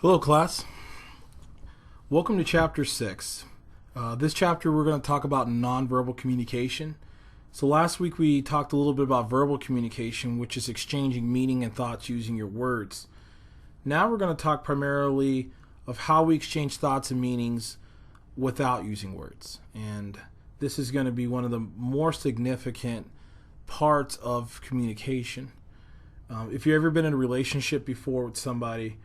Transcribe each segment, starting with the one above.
Hello, class. Welcome to Chapter 6. This chapter we're going to talk about nonverbal communication. So last week we talked a little bit about verbal communication, which is exchanging meaning and thoughts using your words. Now we're going to talk primarily of how we exchange thoughts and meanings without using words. And this is going to be one of the more significant parts of communication. If you've ever been in a relationship before with somebody,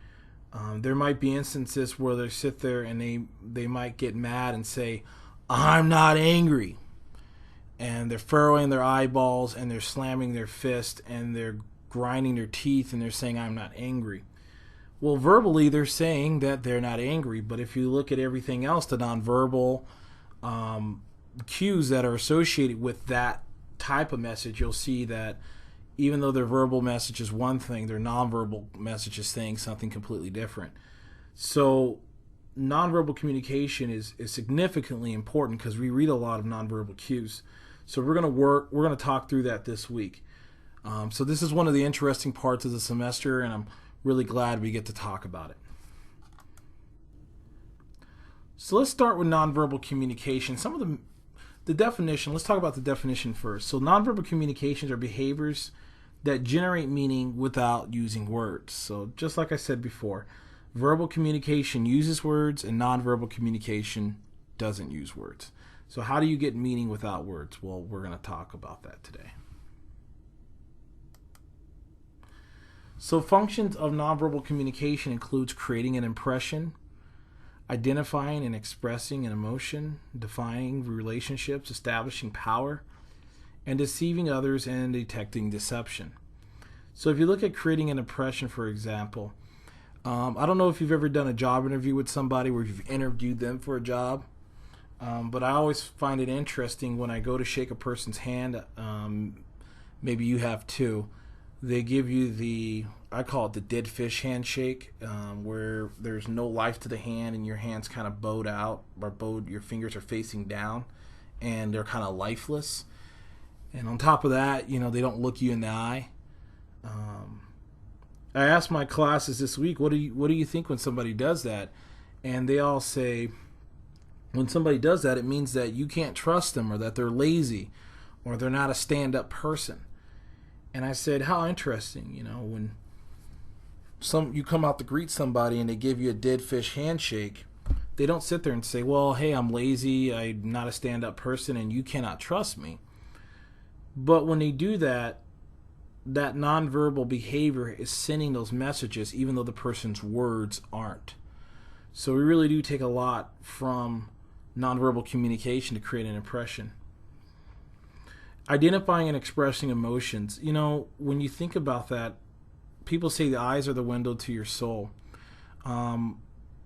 there might be instances where they sit there and they might get mad and say, "I'm not angry." And they're furrowing their eyeballs and they're slamming their fist and they're grinding their teeth and they're saying, "I'm not angry." Well, verbally they're saying that they're not angry, but if you look at everything else, the nonverbal cues that are associated with that type of message, you'll see that even though their verbal message is one thing, their nonverbal message is saying something completely different. So nonverbal communication is significantly important because we read a lot of nonverbal cues. So we're going to talk through that this week. So this is one of the interesting parts of the semester, and I'm really glad we get to talk about it. So let's start with nonverbal communication. Some of the definition, let's talk about the definition first. So nonverbal communications are behaviors that generate meaning without using words. So just like I said before, verbal communication uses words and nonverbal communication doesn't use words. So how do you get meaning without words? Well, we're going to talk about that today. So functions of nonverbal communication includes creating an impression, identifying and expressing an emotion, defining relationships, establishing power, and deceiving others and detecting deception. So if you look at creating an impression, for example, I don't know if you've ever done a job interview with somebody where you've interviewed them for a job, but I always find it interesting when I go to shake a person's hand, maybe you have too, they give you I call it the dead fish handshake, where there's no life to the hand and your hand's kind of bowed out, or your fingers are facing down and they're kind of lifeless. And on top of that, they don't look you in the eye. I asked my classes this week, what do you think when somebody does that? And they all say, when somebody does that, it means that you can't trust them, or that they're lazy, or they're not a stand-up person. And I said, how interesting, when you come out to greet somebody and they give you a dead fish handshake, they don't sit there and say, well, hey, I'm lazy, I'm not a stand-up person, and you cannot trust me. But when they do that, that nonverbal behavior is sending those messages even though the person's words aren't. So we really do take a lot from nonverbal communication to create an impression. Identifying and expressing emotions. When you think about that, people say the eyes are the window to your soul. I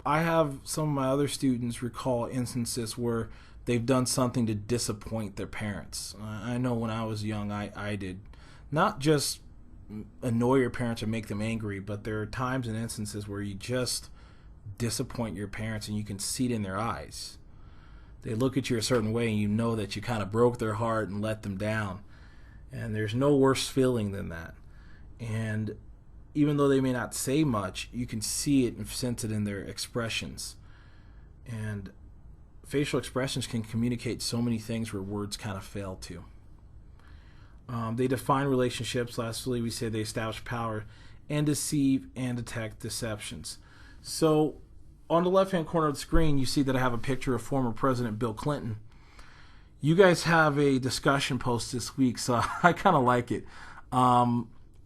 have some of my other students recall instances where they've done something to disappoint their parents. I know when I was young, I did. Not just annoy your parents or make them angry, but there are times and instances where you just disappoint your parents and you can see it in their eyes. They look at you a certain way and you know that you kind of broke their heart and let them down. And there's no worse feeling than that. And even though they may not say much, you can see it and sense it in their expressions. And facial expressions can communicate so many things where words kind of fail to. They define relationships. Lastly, we say they establish power and deceive and detect deceptions. So on the left-hand corner of the screen, you see that I have a picture of former President Bill Clinton. You guys have a discussion post this week, so I kind of like it.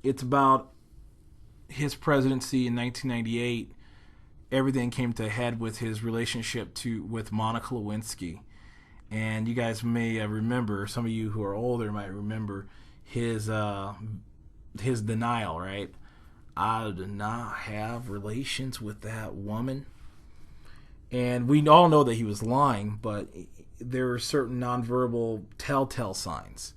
It's about his presidency in 1998. Everything came to a head with his relationship with Monica Lewinsky. And you guys may remember, some of you who are older might remember his denial, right? I did not have relations with that woman. And we all know that he was lying, but there are certain nonverbal telltale signs.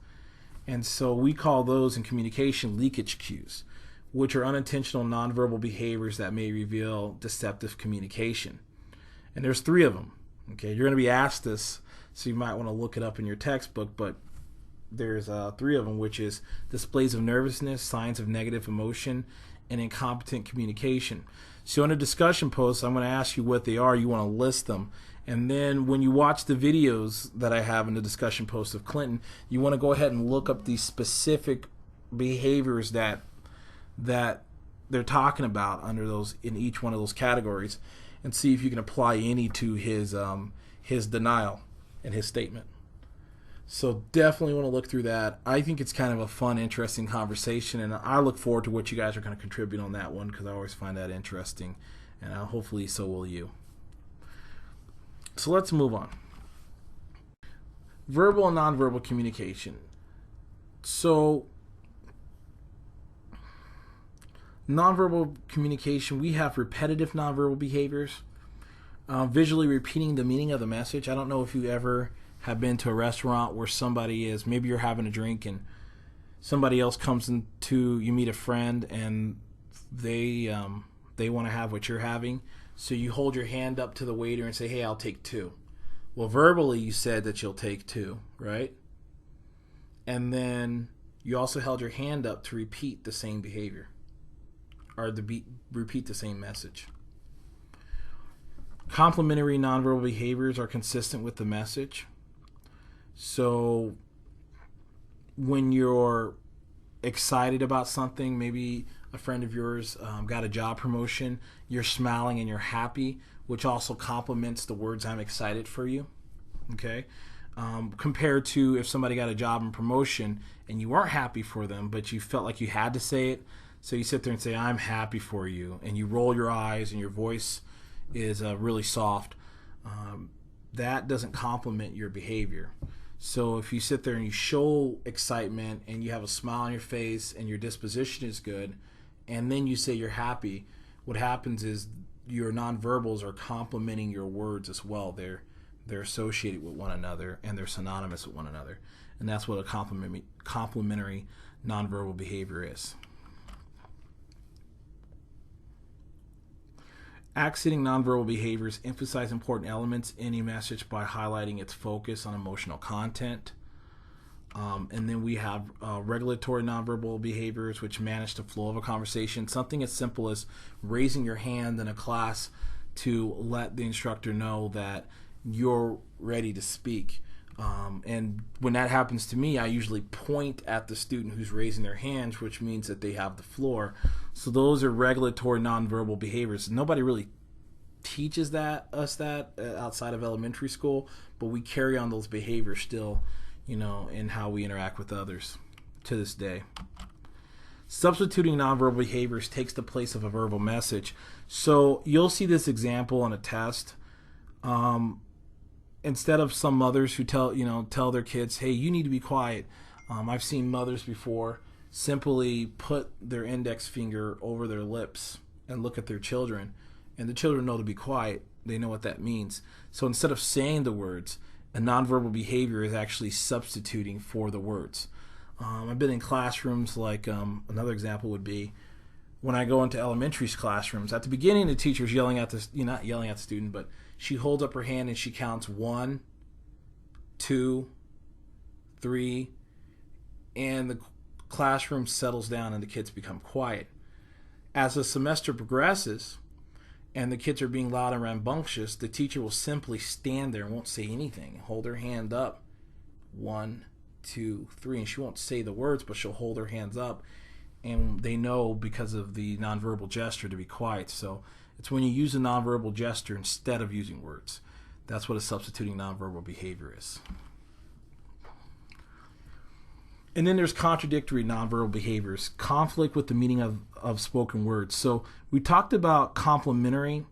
And so we call those in communication leakage cues, which are unintentional nonverbal behaviors that may reveal deceptive communication. And there's 3 of them. Okay, you're going to be asked this, so you might want to look it up in your textbook, but there's 3 of them, which is displays of nervousness, signs of negative emotion, and incompetent communication. So in a discussion post, I'm going to ask you what they are. You want to list them. And then when you watch the videos that I have in the discussion post of Clinton, you want to go ahead and look up these specific behaviors that they're talking about under those, in each one of those categories, and see if you can apply any to his denial and his statement. So definitely want to look through that. I think it's kind of a fun, interesting conversation, and I look forward to what you guys are going to contribute on that one, because I always find that interesting, and hopefully so will you. So let's move on. Verbal and nonverbal communication. So nonverbal communication, we have repetitive nonverbal behaviors, visually repeating the meaning of the message. I don't know if you ever have been to a restaurant where somebody is, maybe you're having a drink and somebody else comes into, you meet a friend and they want to have what you're having. So you hold your hand up to the waiter and say, hey, I'll take 2. Well, verbally you said that you'll take 2, right? And then you also held your hand up to repeat the same behavior, or repeat the same message. Complementary nonverbal behaviors are consistent with the message. So when you're excited about something, maybe a friend of yours got a job promotion, you're smiling and you're happy, which also complements the words I'm excited for you. Okay? Compared to if somebody got a job and promotion and you weren't happy for them, but you felt like you had to say it. So you sit there and say, I'm happy for you. And you roll your eyes and your voice is really soft. That doesn't complement your behavior. So if you sit there and you show excitement and you have a smile on your face and your disposition is good, and then you say you're happy, what happens is your nonverbals are complementing your words as well. They're associated with one another and they're synonymous with one another. And that's what a complementary nonverbal behavior is. Accenting nonverbal behaviors emphasize important elements in a message by highlighting its focus on emotional content. And then we have regulatory nonverbal behaviors, which manage the flow of a conversation. Something as simple as raising your hand in a class to let the instructor know that you're ready to speak. And when that happens to me, I usually point at the student who's raising their hands, which means that they have the floor. So those are regulatory nonverbal behaviors. Nobody really teaches us that outside of elementary school, but we carry on those behaviors still, in how we interact with others to this day. Substituting nonverbal behaviors takes the place of a verbal message. So you'll see this example on a test. Instead of some mothers who tell their kids, hey, you need to be quiet. I've seen mothers before simply put their index finger over their lips and look at their children, and the children know to be quiet. They know what that means. So instead of saying the words, a nonverbal behavior is actually substituting for the words. I've been in classrooms like another example would be when I go into elementary classrooms. At the beginning, the teacher's yelling at not yelling at the student, but she holds up her hand and she counts 1, 2, 3, and the classroom settles down and the kids become quiet. As the semester progresses and the kids are being loud and rambunctious, the teacher will simply stand there and won't say anything, hold her hand up, 1, 2, 3, and she won't say the words, but she'll hold her hands up, and they know because of the nonverbal gesture to be quiet. So it's when you use a nonverbal gesture instead of using words. That's what a substituting nonverbal behavior is. And then there's contradictory nonverbal behaviors, conflict with the meaning of spoken words. So we talked about complementary,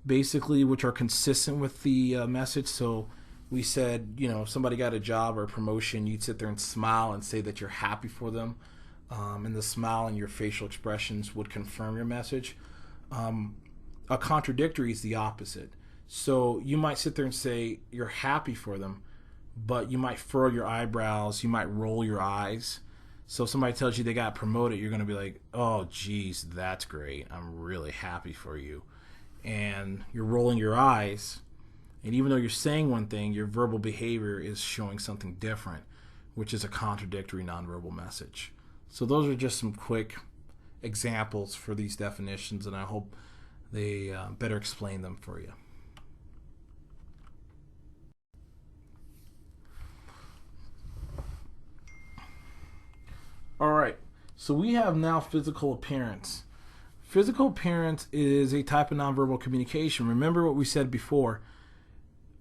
basically, which are consistent with the message. So we said, if somebody got a job or a promotion, you'd sit there and smile and say that you're happy for them. And the smile and your facial expressions would confirm your message. A contradictory is the opposite. So you might sit there and say you're happy for them, but you might furrow your eyebrows, you might roll your eyes. So if somebody tells you they got promoted, you're going to be like, oh, geez, that's great. I'm really happy for you. And you're rolling your eyes. And even though you're saying one thing, your verbal behavior is showing something different, which is a contradictory nonverbal message. So those are just some quick examples for these definitions, and I hope they better explain them for you. All right, so we have now physical appearance. Physical appearance is a type of nonverbal communication. Remember what we said before.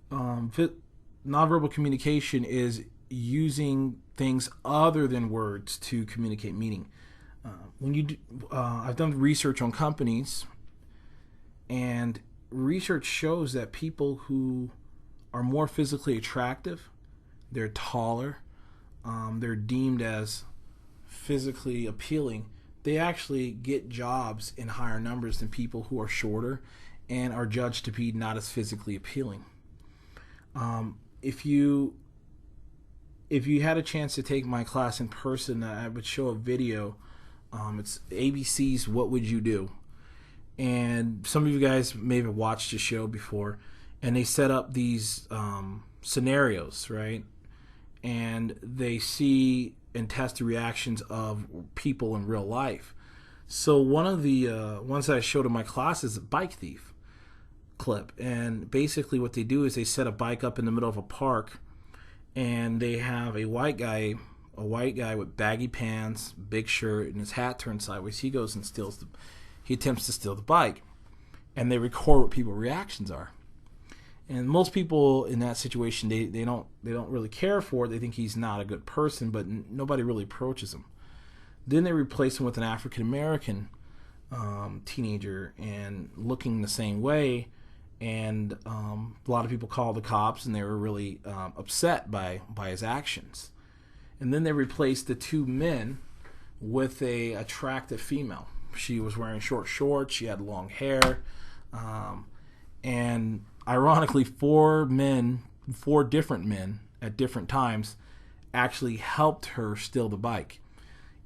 Nonverbal communication is using things other than words to communicate meaning. I've done research on companies, and research shows that people who are more physically attractive, they're taller, they're deemed as physically appealing, they actually get jobs in higher numbers than people who are shorter and are judged to be not as physically appealing. If you had a chance to take my class in person, I would show a video. It's ABC's What Would You Do? And some of you guys may have watched the show before, and they set up these scenarios, right? And they see and test the reactions of people in real life. So one of the ones that I showed in my class is a bike thief clip. And basically what they do is they set a bike up in the middle of a park, and they have a white guy with baggy pants, big shirt, and his hat turned sideways. He goes and he attempts to steal the bike, and they record what people's reactions are. And most people in that situation, they don't really care for it. They think he's not a good person, but nobody really approaches him. Then they replace him with an African American teenager and looking the same way. And a lot of people called the cops, and they were really upset by his actions. And then they replaced the two men with a attractive female. She was wearing short shorts. She had long hair, and ironically, four different men at different times actually helped her steal the bike.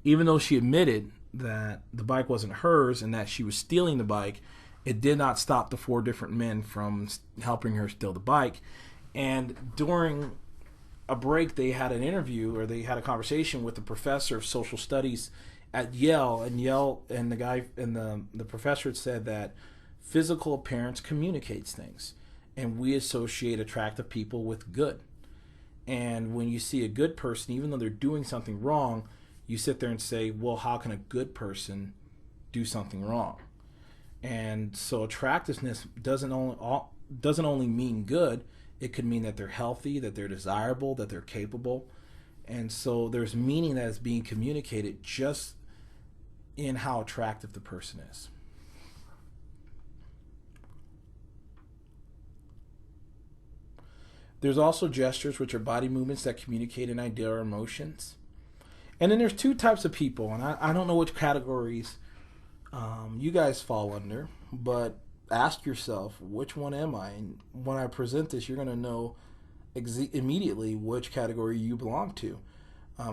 Even though she admitted that the bike wasn't hers and that she was stealing the bike, it did not stop the four different men from helping her steal the bike. And during a break, they had an interview, or they had a conversation with the professor of social studies at Yale, and the professor had said that physical appearance communicates things, and we associate attractive people with good. And when you see a good person, even though they're doing something wrong, you sit there and say, well, how can a good person do something wrong? And so attractiveness doesn't only mean good. It could mean that they're healthy, that they're desirable, that they're capable. And so there's meaning that is being communicated just in how attractive the person is. There's also gestures, which are body movements that communicate an idea or emotions. And then there's two types of people, and I don't know which categories you guys fall under, but ask yourself, which one am I? And when I present this, you're going to know immediately which category you belong to.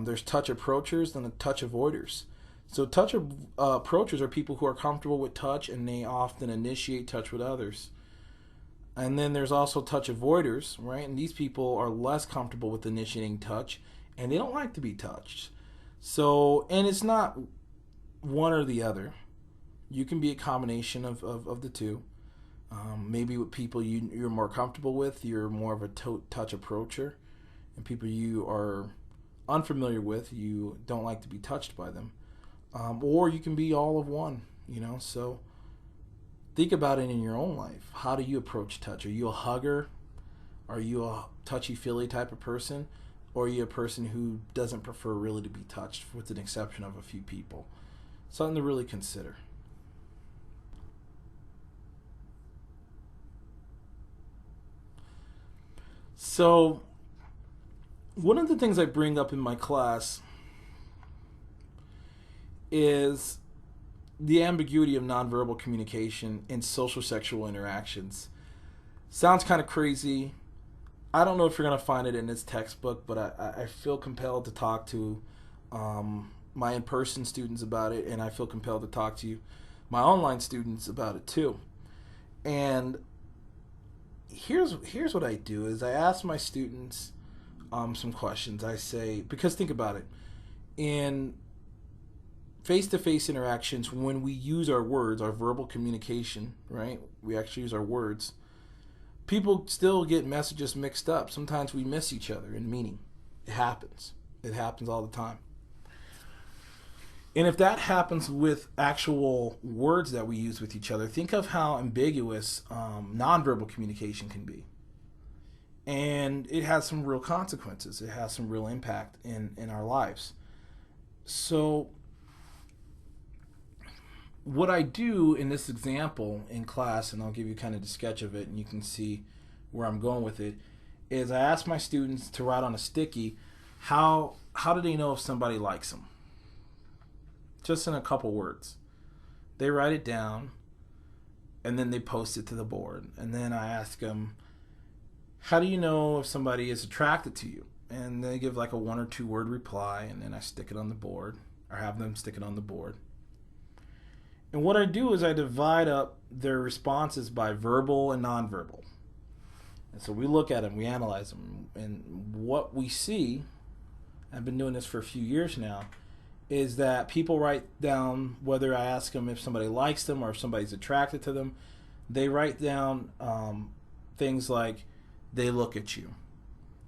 There's touch approachers and the touch avoiders. So touch approachers are people who are comfortable with touch, and they often initiate touch with others. And then there's also touch avoiders, right? And these people are less comfortable with initiating touch, and they don't like to be touched. So, and it's not one or the other. You can be a combination of the two. Maybe with people you're more comfortable with, you're more of a touch approacher. And people you are unfamiliar with, you don't like to be touched by them. Or you can be all of one, so think about it in your own life. How do you approach touch? Are you a hugger? Are you a touchy-feely type of person? Or are you a person who doesn't prefer really to be touched, with an exception of a few people? Something to really consider. So, one of the things I bring up in my class is the ambiguity of nonverbal communication in social sexual interactions. Sounds kind of crazy. I don't know if you're going to find it in this textbook, but I feel compelled to talk to my in-person students about it, and I feel compelled to talk to my online students about it too. And here's what I do is I ask my students some questions. I say, because think about it, in face-to-face interactions, when we use our words, our verbal communication, right? We actually use our words. People still get messages mixed up. Sometimes we miss each other in meaning. It happens. It happens all the time. And if that happens with actual words that we use with each other, think of how ambiguous nonverbal communication can be. And it has some real consequences. It has some real impact in our lives. So what I do in this example in class, and I'll give you kind of the sketch of it and you can see where I'm going with it, is I ask my students to write on a sticky, how do they know if somebody likes them? Just in a couple words. They write it down, and then they post it to the board. And then I ask them, how do you know if somebody is attracted to you? And they give like a 1 or 2 word reply, and then I stick it on the board, or have them stick it on the board. And what I do is I divide up their responses by verbal and nonverbal. And so we look at them, we analyze them, and what we see, I've been doing this for a few years now, is that people write down, whether I ask them if somebody likes them or if somebody's attracted to them, they write down things like they look at you,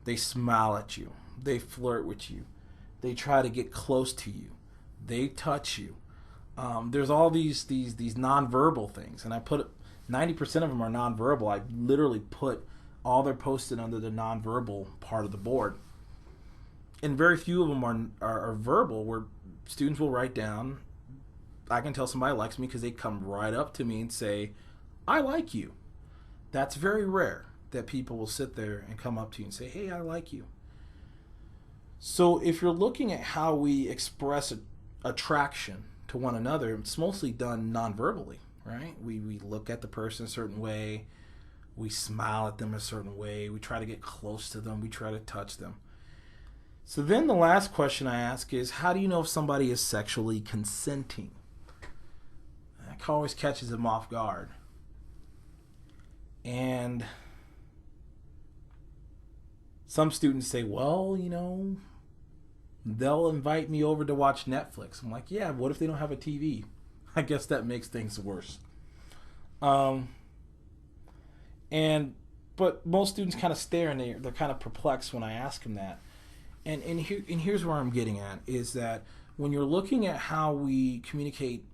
they smile at you, they flirt with you, they try to get close to you, they touch you. There's all these nonverbal things, and I put 90% of them are nonverbal. I literally put all they're posted under the nonverbal part of the board, and very few of them are verbal, where students will write down, I can tell somebody likes me because they come right up to me and say, I like you. That's very rare that people will sit there and come up to you and say, hey, I like you. So if you're looking at how we express attraction to one another, it's mostly done non-verbally, right? We look at the person a certain way, we smile at them a certain way, we try to get close to them, we try to touch them. So then the last question I ask is, how do you know if somebody is sexually consenting? That always catches them off guard. And some students say, well, they'll invite me over to watch Netflix. I'm like, yeah, what if they don't have a TV? I guess that makes things worse. But most students kind of stare, and they're kind of perplexed when I ask them that. And here's where I'm getting at, is that when you're looking at how we communicate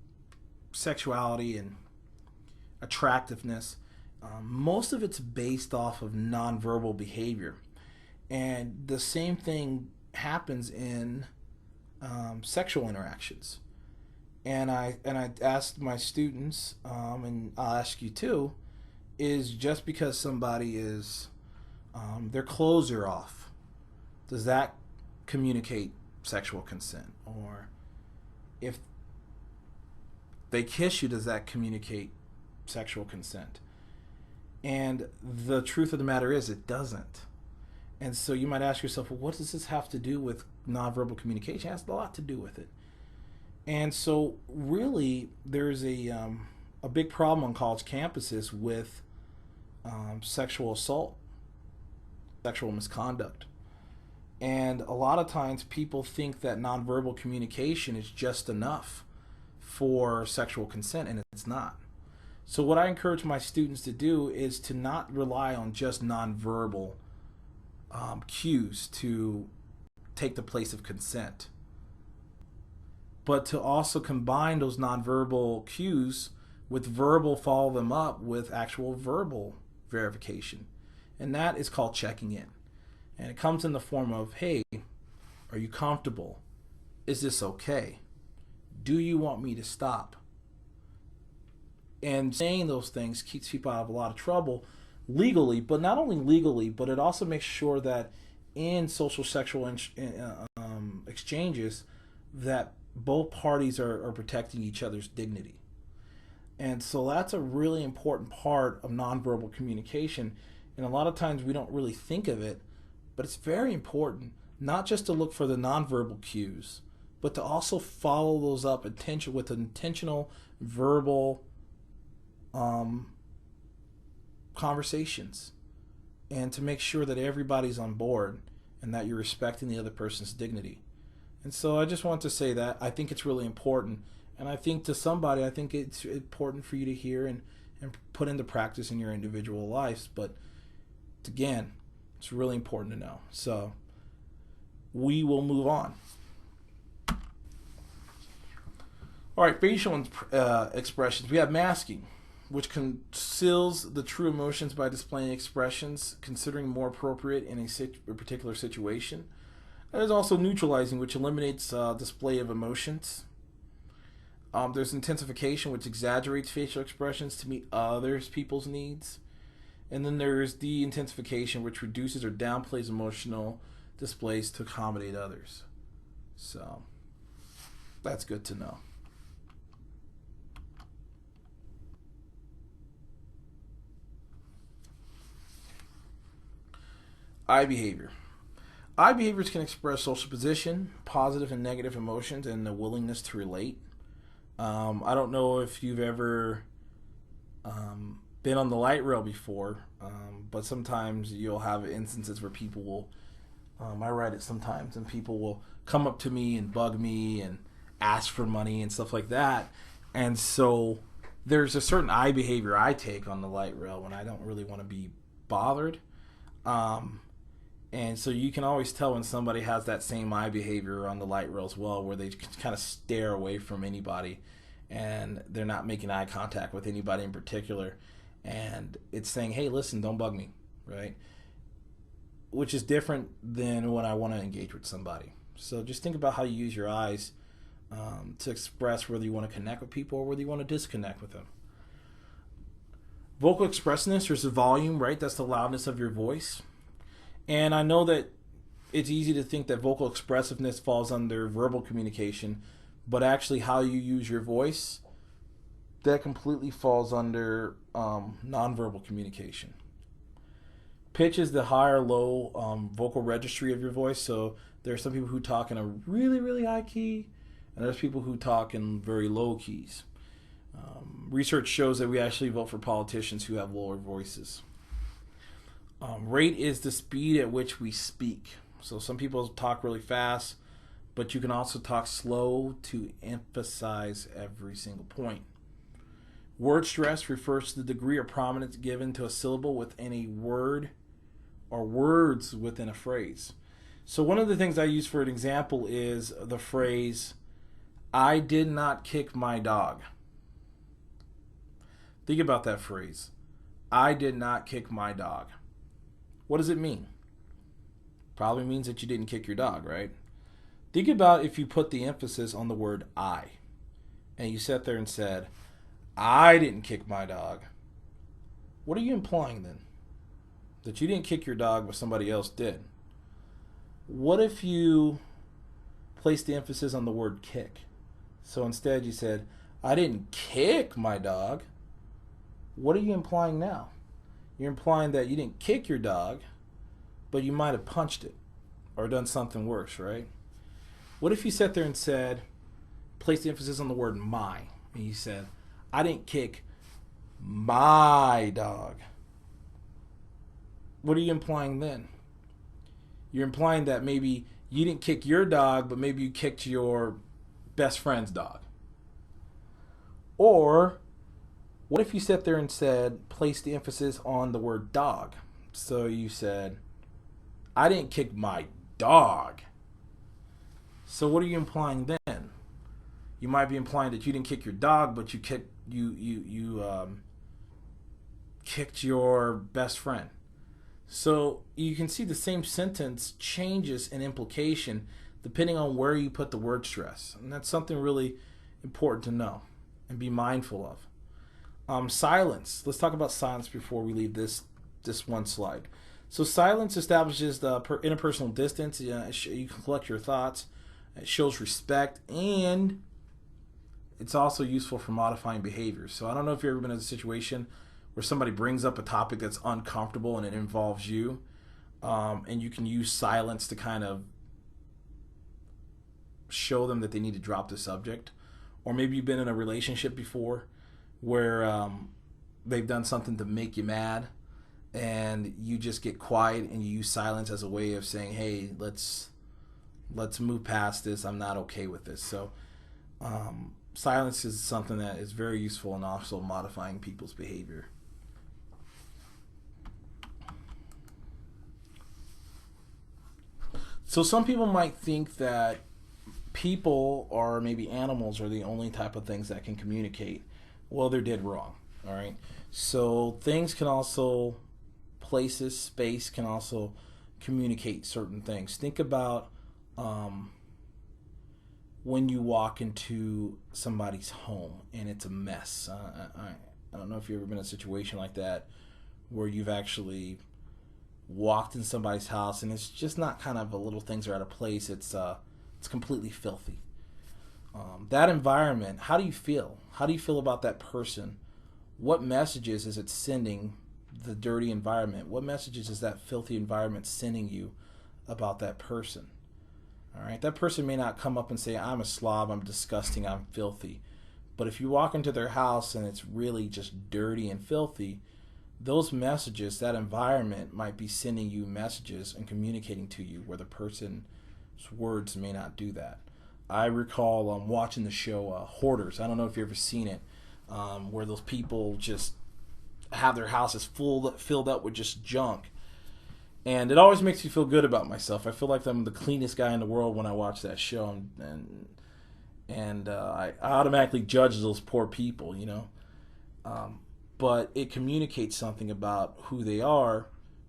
sexuality and attractiveness, most of it's based off of nonverbal behavior. And the same thing happens in sexual interactions. And I asked my students, and I'll ask you too, is just because somebody is, their clothes are off, does that communicate sexual consent? Or if they kiss you, does that communicate sexual consent? And the truth of the matter is, it doesn't. And so you might ask yourself, well, what does this have to do with nonverbal communication? It has a lot to do with it. And so really, there's a big problem on college campuses with sexual assault, sexual misconduct. And a lot of times people think that nonverbal communication is just enough for sexual consent, and it's not. So what I encourage my students to do is to not rely on just nonverbal cues to take the place of consent, but to also combine those nonverbal cues with verbal, follow them up with actual verbal verification. And that is called checking in. And it comes in the form of, hey, are you comfortable? Is this okay? Do you want me to stop? And saying those things keeps people out of a lot of trouble legally, but not only legally, but it also makes sure that in social sexual exchanges that both parties are protecting each other's dignity. And so that's a really important part of nonverbal communication. And a lot of times we don't really think of it, but it's very important not just to look for the nonverbal cues, but to also follow those up with intentional verbal conversations, and to make sure that everybody's on board and that you're respecting the other person's dignity. And so I just want to say that I think it's really important. And I think to somebody, I think it's important for you to hear and put into practice in your individual lives. But again, it's really important to know. So we will move on. All right, facial expressions. We have masking, which conceals the true emotions by displaying expressions considering more appropriate in a particular situation. There's also neutralizing, which eliminates display of emotions. There's intensification, which exaggerates facial expressions to meet other people's needs. And then there's de-intensification, which reduces or downplays emotional displays to accommodate others. So that's good to know. Eye behavior. Eye behaviors can express social position, positive and negative emotions, and a willingness to relate. I don't know if you've ever been on the light rail before, but sometimes you'll have instances where people will, I ride it sometimes, and people will come up to me and bug me and ask for money and stuff like that. And so there's a certain eye behavior I take on the light rail when I don't really want to be bothered. And so you can always tell when somebody has that same eye behavior on the light rail as well, where they kind of stare away from anybody and they're not making eye contact with anybody in particular. And it's saying, hey, listen, don't bug me, right? Which is different than when I want to engage with somebody. So just think about how you use your eyes to express whether you want to connect with people or whether you want to disconnect with them. Vocal expressiveness is the volume, right? That's the loudness of your voice. And I know that it's easy to think that vocal expressiveness falls under verbal communication, but actually how you use your voice, that completely falls under nonverbal communication. Pitch is the high or low vocal registry of your voice. So there are some people who talk in a really, really high key, and there's people who talk in very low keys. Research shows that we actually vote for politicians who have lower voices. Rate is the speed at which we speak. So some people talk really fast, but you can also talk slow to emphasize every single point. Word stress refers to the degree of prominence given to a syllable within a word or words within a phrase. So one of the things I use for an example is the phrase, I did not kick my dog. Think about that phrase. I did not kick my dog. What does it mean? Probably means that you didn't kick your dog, right? Think about if you put the emphasis on the word I, and you sat there and said, I didn't kick my dog. What are you implying then? That you didn't kick your dog, but somebody else did. What if you placed the emphasis on the word kick? So instead you said, I didn't kick my dog. What are you implying now? You're implying that you didn't kick your dog, but you might have punched it or done something worse, right? What if you sat there and said, place the emphasis on the word my, and you said, I didn't kick my dog. What are you implying then? You're implying that maybe you didn't kick your dog, but maybe you kicked your best friend's dog. Or what if you sat there and said, place the emphasis on the word dog? So you said, I didn't kick my dog. So what are you implying then? You might be implying that you didn't kick your dog, but you kicked kicked your best friend. So you can see the same sentence changes in implication depending on where you put the word stress, and that's something really important to know and be mindful of. Silence. Let's talk about silence before we leave this one slide. So silence establishes the interpersonal distance. You can collect your thoughts. It shows respect, and it's also useful for modifying behaviors. So I don't know if you've ever been in a situation where somebody brings up a topic that's uncomfortable and it involves you, and you can use silence to kind of show them that they need to drop the subject. Or maybe you've been in a relationship before where they've done something to make you mad, and you just get quiet and you use silence as a way of saying, hey, let's Let's move past this. I'm not okay with this. So silence is something that is very useful in also modifying people's behavior. So some people might think that people or maybe animals are the only type of things that can communicate. Well, they're dead wrong. All right. So things can also, places, space can also communicate certain things. Think about when you walk into somebody's home and it's a mess. I don't know if you've ever been in a situation like that where you've actually walked in somebody's house and it's just not kind of a little things are out of place. It's completely filthy. That environment, how do you feel? How do you feel about that person? What messages is it sending, the dirty environment? What messages is that filthy environment sending you about that person? All right, that person may not come up and say, I'm a slob, I'm disgusting, I'm filthy. But if you walk into their house and it's really just dirty and filthy, those messages, that environment might be sending you messages and communicating to you where the person's words may not do that. I recall watching the show Hoarders. I don't know if you've ever seen it, where those people just have their houses filled up with just junk. And it always makes me feel good about myself. I feel like I'm the cleanest guy in the world when I watch that show, and I automatically judge those poor people, you know. But it communicates something about who they are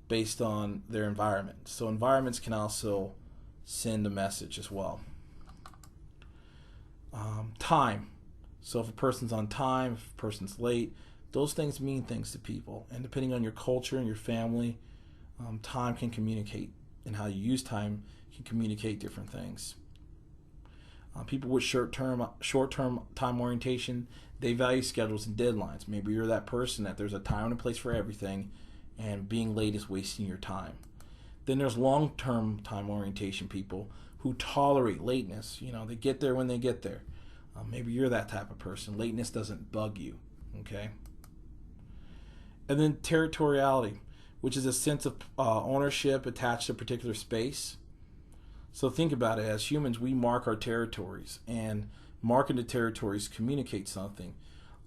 based on their environment. So environments can also send a message as well. Time. So if a person's on time, if a person's late, those things mean things to people. And depending on your culture and your family, time can communicate, and how you use time can communicate different things. People with short-term time orientation, they value schedules and deadlines. Maybe you're that person that there's a time and a place for everything, and being late is wasting your time. Then there's long-term time orientation people who tolerate lateness. You know, they get there when they get there. Maybe you're that type of person. Lateness doesn't bug you, okay? And then territoriality, which is a sense of ownership attached to a particular space. So think about it. As humans, we mark our territories, and marking the territories communicate something.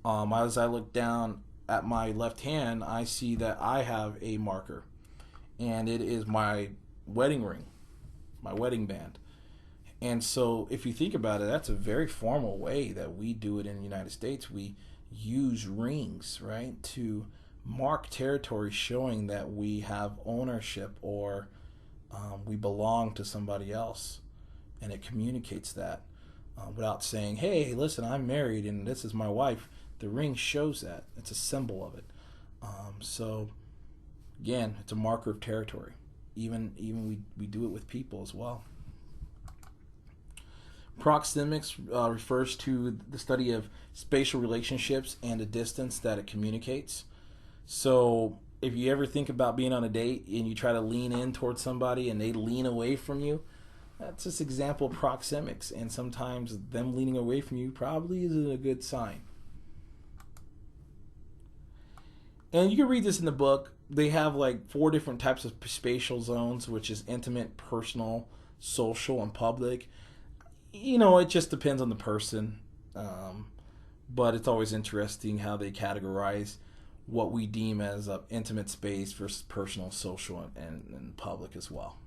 As I look down at my left hand, I see that I have a marker, and it is my wedding ring, my wedding band. And so if you think about it, that's a very formal way that we do it in the United States. We use rings, right, to mark territory, showing that we have ownership, or we belong to somebody else. And it communicates that without saying, hey, listen, I'm married and this is my wife. The ring shows that. It's a symbol of it. So again, it's a marker of territory. Even we do it with people as well. Proxemics refers to the study of spatial relationships and the distance that it communicates. So if you ever think about being on a date and you try to lean in towards somebody and they lean away from you, that's just an example of proxemics. And sometimes them leaning away from you probably isn't a good sign. And you can read this in the book. They have like 4 different types of spatial zones, which is intimate, personal, social, and public. You know, it just depends on the person. But it's always interesting how they categorize what we deem as intimate space versus personal, social, and public as well.